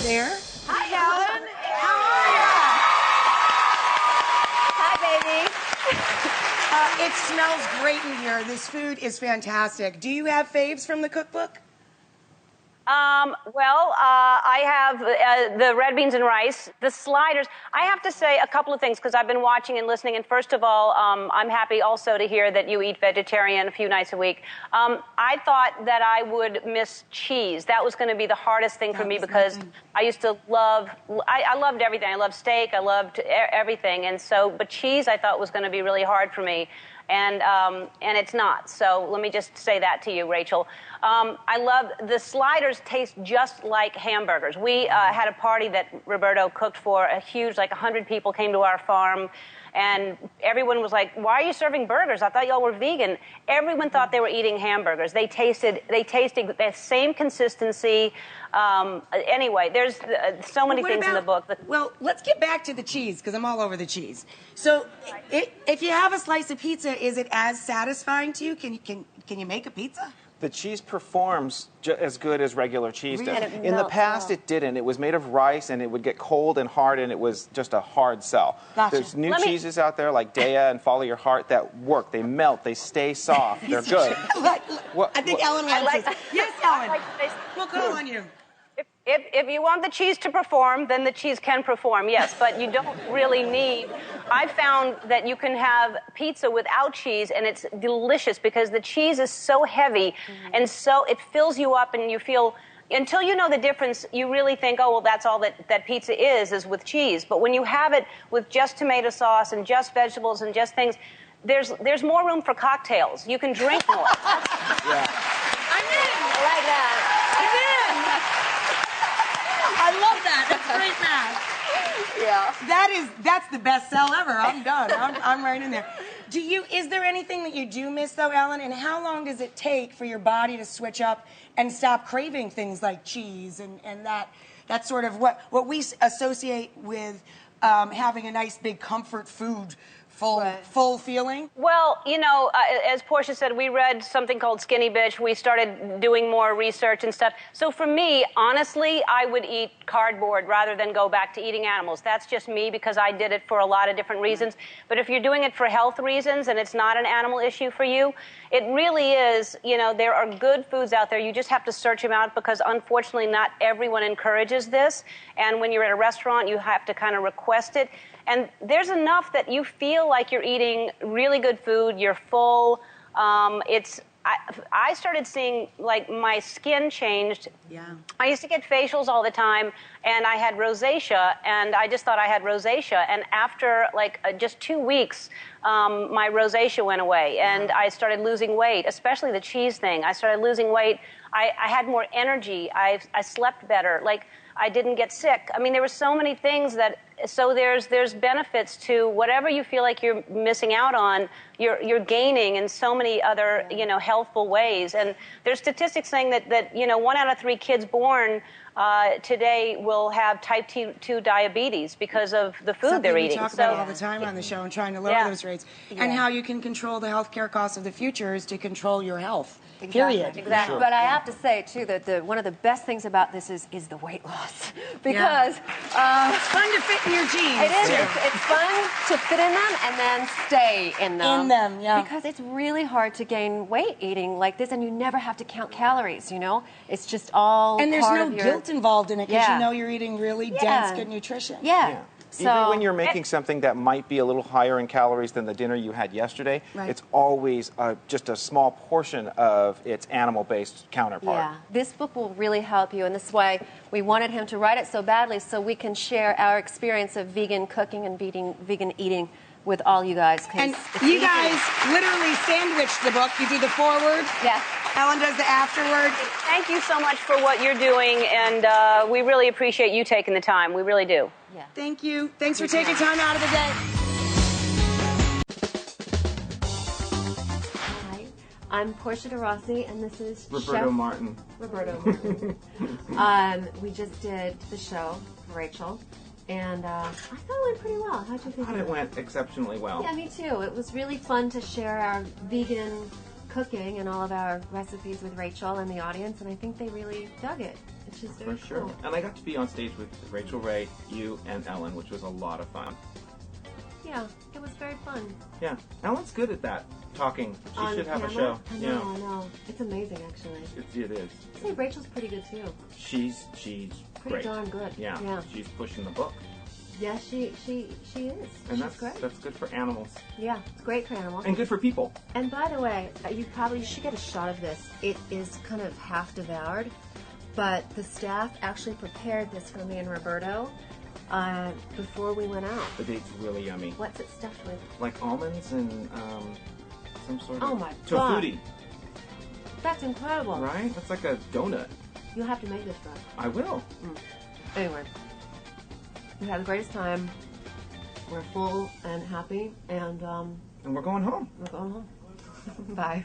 there. Hi, Ellen. How Hi, baby. are you? It smells great in here. This food is fantastic. Do you have faves from the cookbook? I have the red beans and rice, the sliders. I have to say a couple of things because I've been watching and listening. And first of all, I'm happy also to hear that you eat vegetarian a few nights a week. I thought that I would miss cheese. That was going to be the hardest thing for me because I used to love, I loved everything. I loved steak. I loved everything. And so, but cheese I thought was going to be really hard for me. And it's not. So let me just say that to you, Rachel. I love the sliders taste just like hamburgers. We had a party that Roberto cooked for a huge, like 100 people came to our farm, and everyone was like, "Why are you serving burgers? I thought y'all were vegan." Everyone thought they were eating hamburgers. They tasted the same consistency. Anyway, there's so many things in the book. Well, let's get back to the cheese because I'm all over the cheese. So, if you have a slice of pizza, is it as satisfying to you? Can you make a pizza? The cheese performs as good as regular cheese does. Really? In the past, it didn't. It was made of rice, and it would get cold and hard, and it was just a hard sell. Gotcha. There's new cheeses out there like Daya and Follow Your Heart that work. They melt. They stay soft. They're good. I think Ellen wants this. Yes, Ellen. We'll call on you. If you want the cheese to perform, then the cheese can perform, yes, but you don't really need. I found that you can have pizza without cheese, and it's delicious because the cheese is so heavy, and so it fills you up, and you feel, until you know the difference, you really think, oh, well, that's all that pizza is with cheese. But when you have it with just tomato sauce and just vegetables and just things, there's more room for cocktails. You can drink more. Yeah. I'm in. I like that. I'm in. I love that. That's great math. Yeah. That's the best sell ever. I'm done. I'm right in there. Is there anything that you do miss though, Ellen? And how long does it take for your body to switch up and stop craving things like cheese and that sort of what we associate with having a nice big comfort food full feeling? Well, as Portia said, we read something called Skinny Bitch. We started doing more research and stuff. So for me, honestly, I would eat cardboard rather than go back to eating animals. That's just me because I did it for a lot of different reasons. But if you're doing it for health reasons and it's not an animal issue for you, it really is, there are good foods out there. You just have to search them out because unfortunately not everyone encourages this. And when you're at a restaurant, you have to kind of request it. And there's enough that you feel like you're eating really good food, you're full. I started seeing, like, my skin changed. Yeah. I used to get facials all the time, and I had rosacea, and I just thought I had rosacea. And after, just 2 weeks, my rosacea went away, and I started losing weight, especially the cheese thing. I started losing weight. I had more energy. I slept better. I didn't get sick. I mean, there were so many things so there's benefits to whatever you feel like you're missing out on, you're gaining in so many other, healthful ways. And there's statistics saying that 1 out of 3 kids born today will have type 2 diabetes because of the food they're eating. We talk about all the time on the show and trying to lower those rates. Yeah. And how you can control the healthcare costs of the future is to control your health. Exactly. Period. Exactly. But I have to say, too, that one of the best things about this is the weight loss. Because it's fun to fit in your jeans. it is. Too. It's fun to fit in them and then stay in them. In them, yeah. Because it's really hard to gain weight eating like this, and you never have to count calories, It's just all And there's part no of your... guilt involved in it because Yeah. you know you're eating really dense, good nutrition. Yeah. So, Even when you're making something that might be a little higher in calories than the dinner you had yesterday, it's always just a small portion of its animal-based counterpart. Yeah, this book will really help you, and this is why we wanted him to write it so badly, so we can share our experience of vegan cooking and vegan eating with all you guys. And you guys literally sandwiched the book. You do the foreword. Yeah. Ellen does the afterword. Thank you so much for what you're doing, and we really appreciate you taking the time. We really do. Yeah. Thank you. Thanks for taking time out of the day. Hi, I'm Portia de Rossi, and this is Roberto Chef Martin. Roberto Martin. We just did the show for Rachael, and I thought it went pretty well. How'd you think? I thought it went exceptionally well. Yeah, me too. It was really fun to share our vegan cooking and all of our recipes with Rachael and the audience, and I think they really dug it. It's just very For sure. cool. And I got to be on stage with Rachael Ray, you, and Ellen, which was a lot of fun. Yeah, it was very fun. Yeah. Ellen's good at that, talking. She On should have camera? a show. I know. It's amazing, actually. It is. I say Rachel's pretty good, too. She's Pretty great. darn good. Yeah. She's pushing the book. Yeah, she is. And She's great. that's good for animals. Yeah, it's great for animals. And good for people. And by the way, you probably should get a shot of this. It is kind of half devoured, but the staff actually prepared this for me and Roberto before we went out. The date's really yummy. What's it stuffed with? Like almonds and some sort of Oh my tofuti. That's incredible. Right? That's like a donut. You'll have to make this for us. I will. Anyway, we had the greatest time. We're full and happy, and And we're going home. we're going home. Bye.